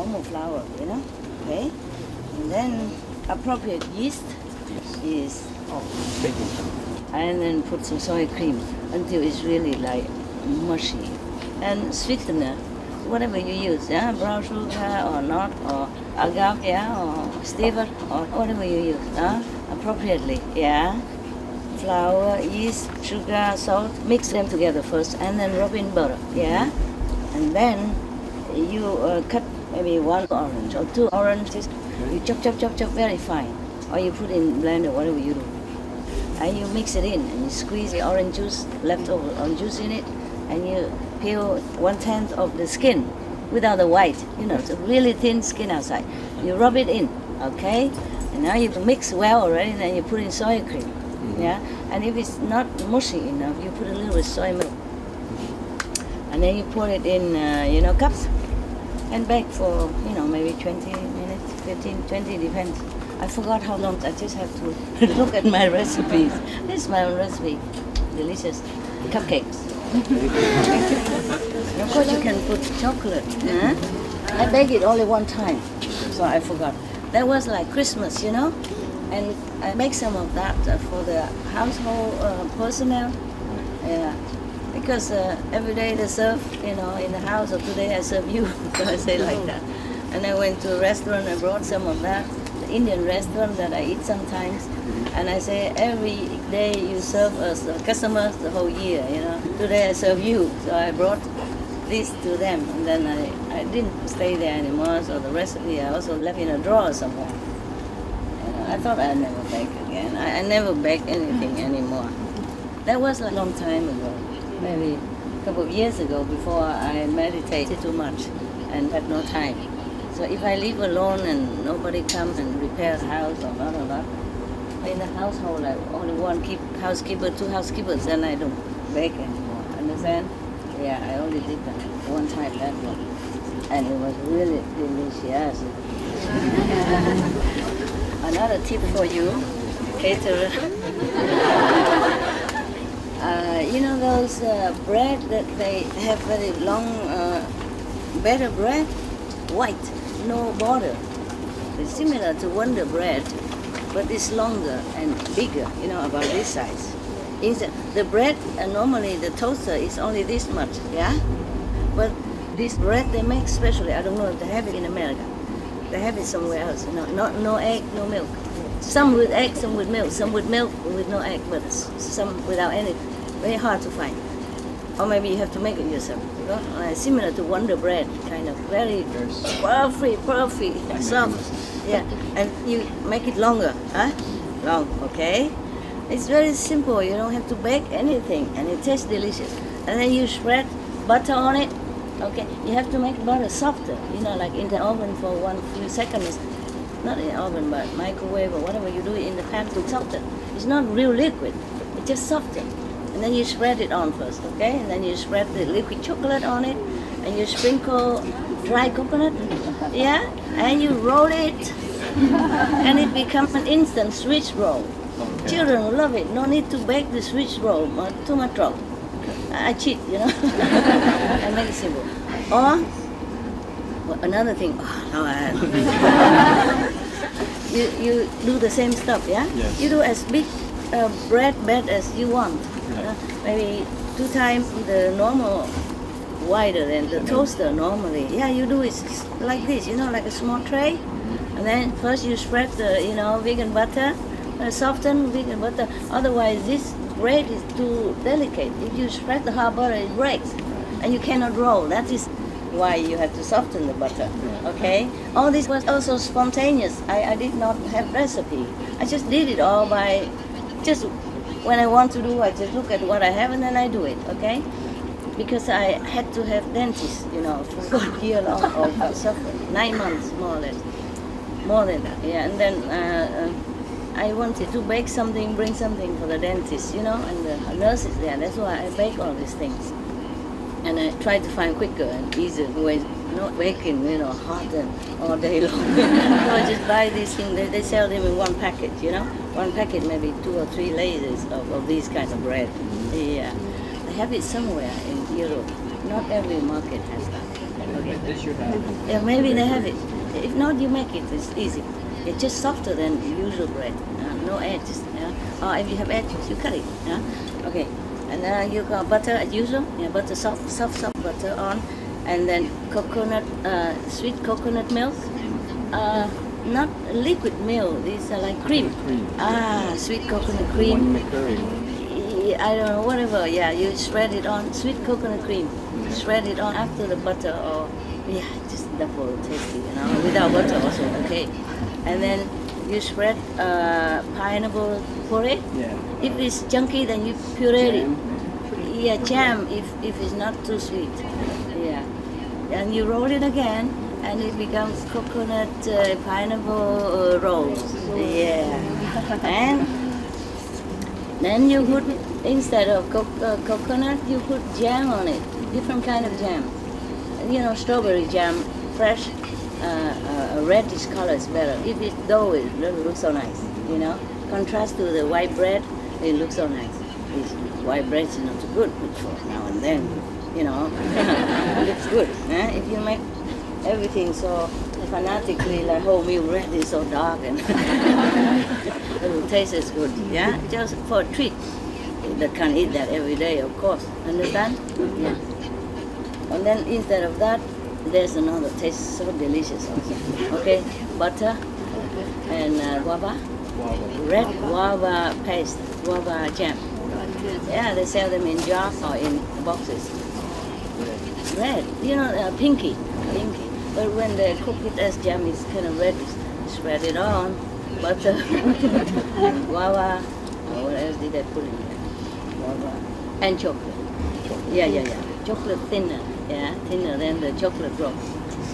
normal flour, okay? And then appropriate yeast is and then put some soy cream until it's really like mushy. And sweetener, whatever you use, brown sugar or not, or agave, or stevia, or whatever you use, appropriately, Flour, yeast, sugar, salt, mix them together first, and then rub in butter, And then you cut maybe 1 orange or 2 oranges. You chop very fine, or you put in blender, whatever you do. And you mix it in, and you squeeze the orange juice, leftover orange juice in it, and you peel 1/10 of the skin without the white. It's a really thin skin outside. You rub it in, okay? And now you mix well already, and then you put in soy cream, And if it's not mushy enough, you put a little bit soy milk. And then you pour it in, cups, and bake for, maybe 20 minutes, 15, 20, depends. I forgot how long. I just have to look at my recipes. This is my own recipe. Delicious cupcakes. Of course, you can put chocolate. I baked it only one time, so I forgot. That was like Christmas, and I make some of that for the household personnel. Because every day they serve, in the house, or today I serve you, so I say like that. And I went to a restaurant, I brought some of that, the Indian restaurant that I eat sometimes, and I say every day you serve us, the customers, the whole year, Today I serve you, so I brought this to them, and then I didn't stay there anymore, so the recipe I also left in a drawer somewhere. I thought I'd never bake again. I never bake anything anymore. That was a long time ago. Maybe a couple of years ago, before I meditated too much and had no time. So if I live alone and nobody comes and repairs the house or blah, in the household I only one housekeeper, 2 housekeepers, then I don't bake anymore. Understand? Yeah, I only did that one time, that one. And it was really delicious. Another tip for you, caterer. Those bread that they have very long, better bread, white, no border. It's similar to Wonder Bread, but it's longer and bigger, about this size. The bread, normally the toaster is only this much, But this bread they make specially. I don't know if they have it in America. They have it somewhere else, no egg, no milk. Some with egg, some with milk, some with milk with no egg, but some without any. Very hard to find. Or maybe you have to make it yourself. Similar to Wonder Bread, kind of very puffy, soft. Yeah, and you make it longer, Long, okay? It's very simple. You don't have to bake anything, and it tastes delicious. And then you spread butter on it. Okay, you have to make butter softer. Like in the oven for one few seconds. Not in the oven, but microwave or whatever you do it in the pan to soften. It's not real liquid. It's just softer. And then you spread it on first, okay? And then you spread the liquid chocolate on it, and you sprinkle dry coconut, and you roll it, and it becomes an instant Swiss roll. Okay. Children will love it. No need to bake the Swiss roll, too much trouble. I cheat, I make it simple. Or another thing. Now I have. you do the same stuff, Yes. You do as big bread bed as you want. Maybe 2 times the normal, wider than the toaster normally. You do it like this, like a small tray. And then first you spread the, vegan butter, soften vegan butter. Otherwise, this bread is too delicate. If you spread the hard butter, it breaks, and you cannot roll. That is why you have to soften the butter. Okay. All this was also spontaneous. I did not have recipe. I just did it all by just. When I want to do, I just look at what I have and then I do it, okay? Because I had to have dentist, for a year long of suffering, 9 months more or less, more than that, And then I wanted to bake something, bring something for the dentist, and the nurse is there. That's why I bake all these things. And I try to find quicker and easier ways, not baking, hot and all day long. So I just buy these things. They sell them in one packet, One packet, maybe 2 or 3 layers of these kinds of bread. Yeah. They have it somewhere in Europe. Not every market has that. Okay. They should have. Yeah, maybe they have it. If not, you make it. It's easy. It's just softer than usual bread. No edges. Yeah. Or if you have edges, you cut it. Yeah. Okay. And you got butter as usual. Yeah, butter, soft butter on, and then coconut, sweet coconut milk. Not liquid milk. These are like cream. Sweet coconut When cream. you make curry. I don't know, whatever. Yeah, you shred it on. Sweet coconut cream. Shred it on after the butter, or just double tasty. Without butter also okay. And then you spread pineapple puree. Yeah. If it's chunky, then you puree it. Jam. Yeah, jam if it's not too sweet. Yeah. And you roll it again, and it becomes coconut pineapple rolls. Yeah. And then you put, instead of coconut, you put jam on it. Different kind of jam. Strawberry jam, fresh, reddish color is better. If it's dough, it doesn't look so nice. Contrast to the white bread, it looks so nice. White bread is not too good, but for now and then, it looks good. If you make everything so fanatically, like wholemeal bread is so dark and it will taste as good. Yeah, just for a treat. That can't eat that every day, of course. Understand? Yeah. And then instead of that, there's another taste so delicious also. Okay, butter and guava, red guava paste, guava jam. Yeah, they sell them in jars or in boxes. Red, pinky. But when they cook it as jam, it's kind of red. Spread it on, butter, and guava. What else did I put in there? Guava and chocolate. Yeah. Chocolate thinner. Yeah, thinner than the chocolate roll.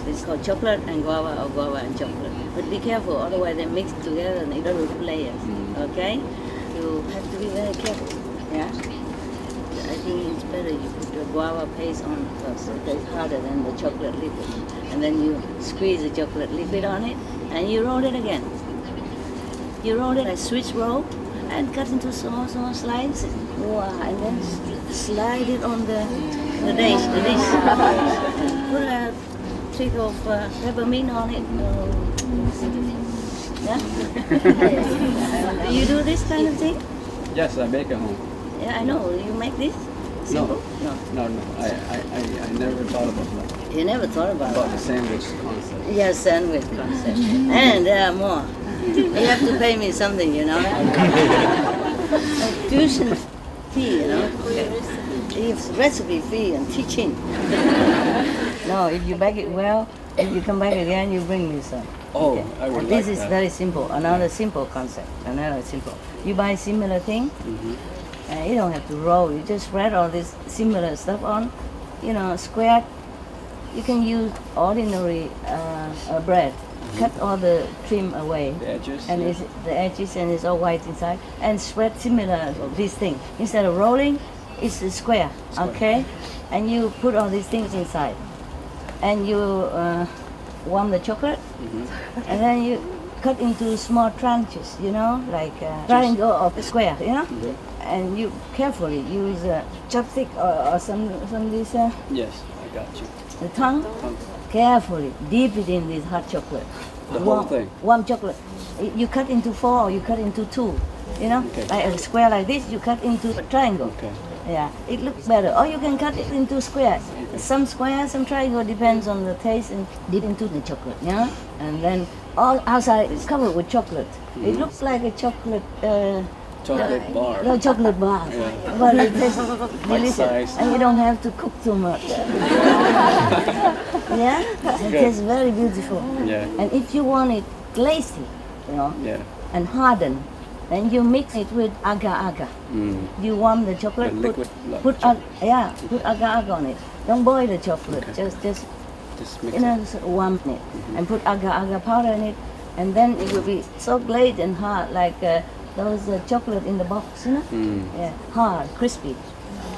It's called chocolate and guava, or guava and chocolate. But be careful, otherwise they mix together and it doesn't layers. Okay? You have to be very careful. Yeah? I think it's better you put the guava paste on first, so it's harder than the chocolate liquid. And then you squeeze the chocolate liquid on it, and you roll it again. You roll it like Swiss roll, and cut into small slices. Wow, and then slide it on the dish. Put a trick of peppermint on it. Yeah? Do you do this kind of thing? Yes, I make at home. Yeah, I know. You make this? Simple? No. I never thought about that. You never thought about the sandwich concept. Yeah, sandwich concept. And there are more. You have to pay me something, A tuition fee, It's recipe fee and teaching. No, if you bake it well, if you come back again, you bring me some. Oh, Okay. I would This like is that. very simple. Another simple concept. You buy similar thing, and you don't have to roll. You just spread all this similar stuff on, square. You can use ordinary bread. Cut all the trim away. The edges. And it's the edges, and it's all white inside. And spread similar of this thing. Instead of rolling, it's a square. Okay? And you put all these things inside. And you warm the chocolate. And then you cut into small tranches, like triangle or square, And you carefully use a chopstick or some this. Yes, I got you. The tongue. Carefully dip it in this hot chocolate. The whole thing? Warm chocolate. You cut into 4 or you cut into 2. Okay. Like a square like this, you cut into a triangle. Okay. Yeah, it looks better. Or you can cut it into squares. Some square, some triangle, depends on the taste, and dip into the chocolate, And then all outside is covered with chocolate. It looks like a chocolate. Chocolate bar. No, chocolate bar. Yeah. But it tastes delicious. size. And you don't have to cook too much. Yeah? It tastes very beautiful. Yeah. And if you want it glazy, Yeah. and hardened, then you mix it with agar-agar. You warm the chocolate, The liquid put agar-agar on it. Don't boil the chocolate, Okay. just Just mix it. warm it, and put agar-agar powder in it, and then it will be so glazed and hard, like those chocolate in the box, Yeah, hard, crispy.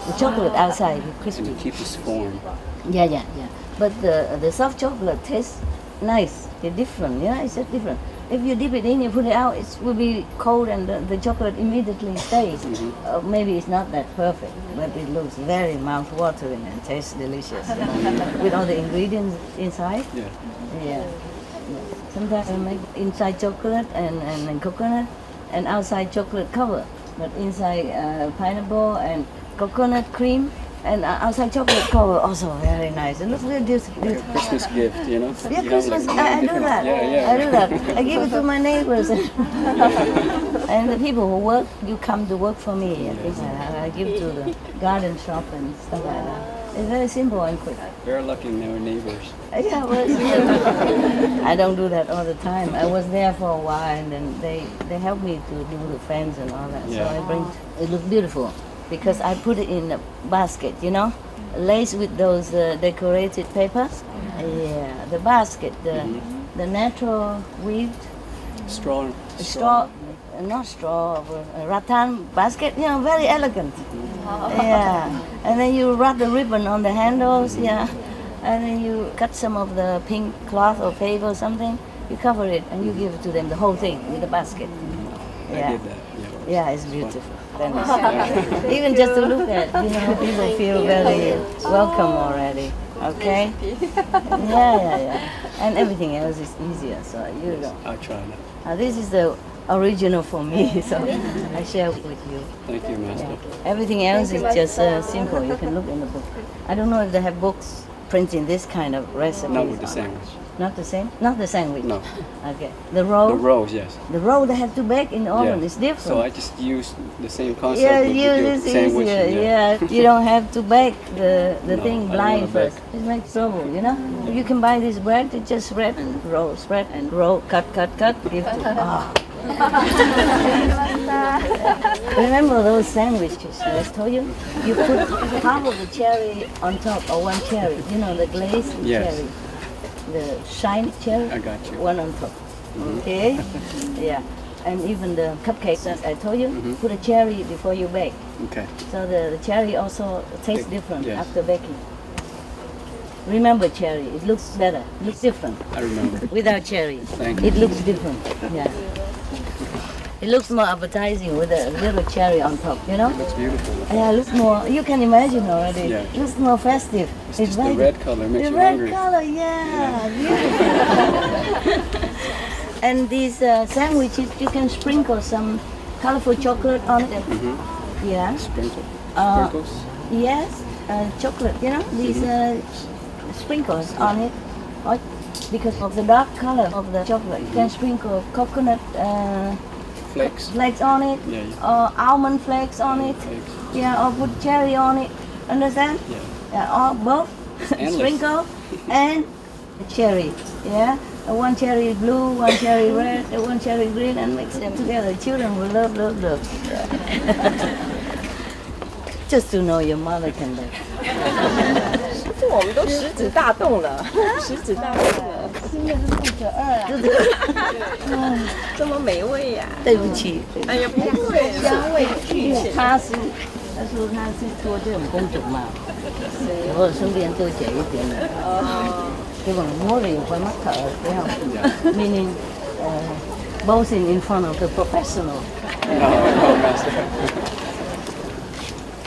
The chocolate outside is And crispy. it keeps its form. Yeah. But the soft chocolate tastes nice. It's different, it's just different. if you dip it in, you put it out, it will be cold and the chocolate immediately stays. Maybe it's not that perfect, but it looks very mouth-watering and tastes delicious with all the ingredients inside. Yeah. Yeah. Sometimes I make inside chocolate and coconut and outside chocolate cover, but inside pineapple and coconut cream and outside chocolate cover also very nice. It looks really beautiful. Christmas gift, you know? Yeah, You have, Christmas. like, I do different- that. Yeah. I do that. I give it to my neighbors. And the people who work, you come to work for me. And things like that. I give to the garden shop and stuff like that. It's very simple and quick. Very lucky now neighbors. Yeah, well, I don't do that all the time. I was there for a while, and then they help me to do the fence and all that. So Yeah. I bring. It looks beautiful because I put it in a basket, you know, laced with those decorated papers. Yeah, the basket, the natural weaved Straw. straw, not straw, a rattan basket. You know, very elegant. Yeah, and then you wrap the ribbon on the handles. Yeah, and then you cut some of the pink cloth or paper or something. You cover it and you give it to them, the whole thing with the basket. I Yeah. did that. Yeah. Yeah, it's beautiful. Very nice. Even just to look at, you know, people feel very welcome already. Okay? Yeah. And everything else is easier, so you don't. I'll try that. This is the original for me, so I share it with you. Thank you, Master. Yeah. Everything else is just simple. You can look in the book. I don't know if they have books printing this kind of recipes. Not with the on. sandwich. Not the same? Not the sandwich? No. Okay. The roll? The rolls, yes. The roll they have to bake in the oven is different. So I just use the same concept Yeah, with use your it's sandwich. easier. Yeah, you don't have to bake the No, thing I don't blind wanna bake. first. It makes trouble, you know. You can buy this bread, you just spread and roll, spread and roll, cut, give to. Remember those sandwiches I told you? You put half of the cherry on top, or one cherry. You know the glazed Yes. cherry, the shiny cherry. I got you. One on top. Okay. Yeah. And even the cupcakes that I told you, put a cherry before you bake. Okay. So the cherry also tastes different Yes. after baking. Remember cherry, it looks better, it looks different. I remember. Without cherry, Thank you. it looks different. Yeah. It looks more appetizing with a little cherry on top, you know? Looks beautiful. Yeah, it looks more, you can imagine already. Yeah. It looks more festive. It's just the very- red color makes The you red hungry. color, yeah, beautiful. And these sandwiches, you can sprinkle some colorful chocolate on it. Yeah. Sprinkle. Uh, Sprinkles. Yes, chocolate, you know, these sprinkles on it. Or because of the dark color of the chocolate, you can sprinkle coconut Flakes. flakes on it, Yeah. or almond flakes on it. Flakes. Yeah, or put cherry on it. Understand? Yeah. Yeah, or both Endless. sprinkle and cherry. Yeah, one cherry blue, one cherry red, and one cherry green, and mix them together. Children will love. Just to know your mother can bake. 这我们都食指大动了，食指大动了，现在是肚子饿啊！这么美味呀、对不起，哎呀，不会，香味俱全。他说他是做这种公主嘛，我顺便多剪一点的。Cái bằng múa thì phải mắc thợ, phải không? Meaning boasting in front of the professional. No, Master.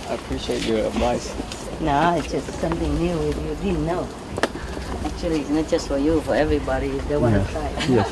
I appreciate your advice. No, it's just something new you didn't know. Actually, it's not just for you, for everybody if they want to try. Yes.